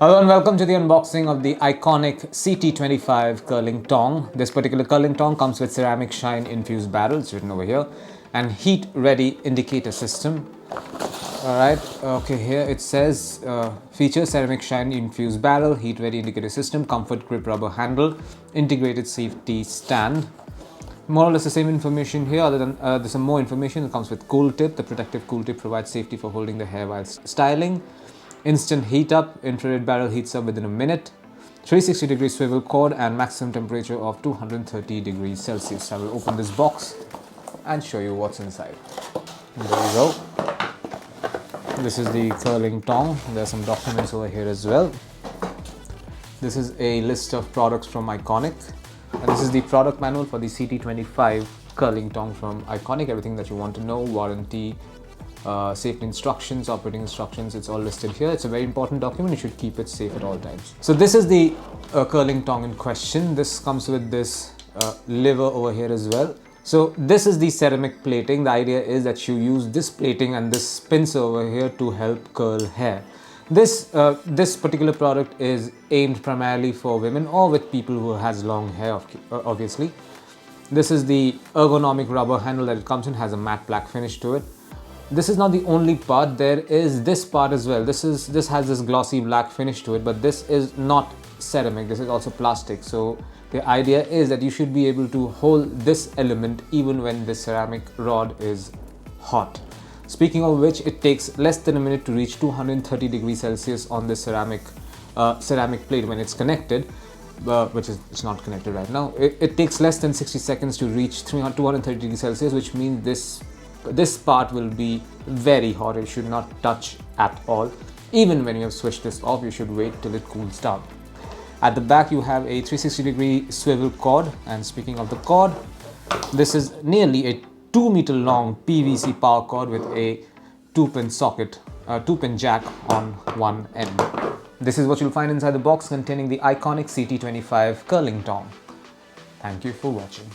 Hello and welcome to the unboxing of the Ikonic CT25 Curling Tong. This particular curling tong comes with ceramic shine infused barrel, it's written over here, and heat ready indicator system. Alright, okay, here it says features ceramic shine infused barrel, heat ready indicator system, comfort grip rubber handle, integrated safety stand. More or less the same information here, other than there's some more information. It comes with cool tip. The protective cool tip provides safety for holding the hair while styling. Instant heat up, infrared barrel heats up within a minute. 360 degree swivel cord and maximum temperature of 230 degrees Celsius. I will open this box and show you what's inside. There you go. This is the curling tong. There are some documents over here as well. This is a list of products from Ikonic. And this is the product manual for the CT25 curling tong from Ikonic. Everything that you want to know, warranty, safety instructions, operating instructions, it's all listed here. It's a very important document. You should keep it safe at all times. So this is the curling tong in question. This comes with this lever over here as well. So this is the ceramic plating. The idea is that you use this plating and this pincer over here to help curl hair. This particular product is aimed primarily for women or with people who has long hair, obviously. This is the ergonomic rubber handle that it comes in, has a matte black finish to it. This is not the only part, there is this part as well. This has this glossy black finish to it, but this is not ceramic, this is also plastic. So the idea is that you should be able to hold this element even when the ceramic rod is hot. Speaking of which, it takes less than a minute to reach 230 degrees Celsius on the ceramic plate when it's connected, it's not connected right now. It takes less than 60 seconds to reach 230 degrees Celsius, which means this part will be very hot. It should not touch at all. Even when you have switched this off, you should wait till it cools down. At the back, you have a 360 degree swivel cord. And speaking of the cord, this is nearly a 2-meter long PVC power cord with a 2-pin socket, 2-pin jack on one end. This is what you'll find inside the box containing the Ikonic CT25 curling tong. Thank you for watching.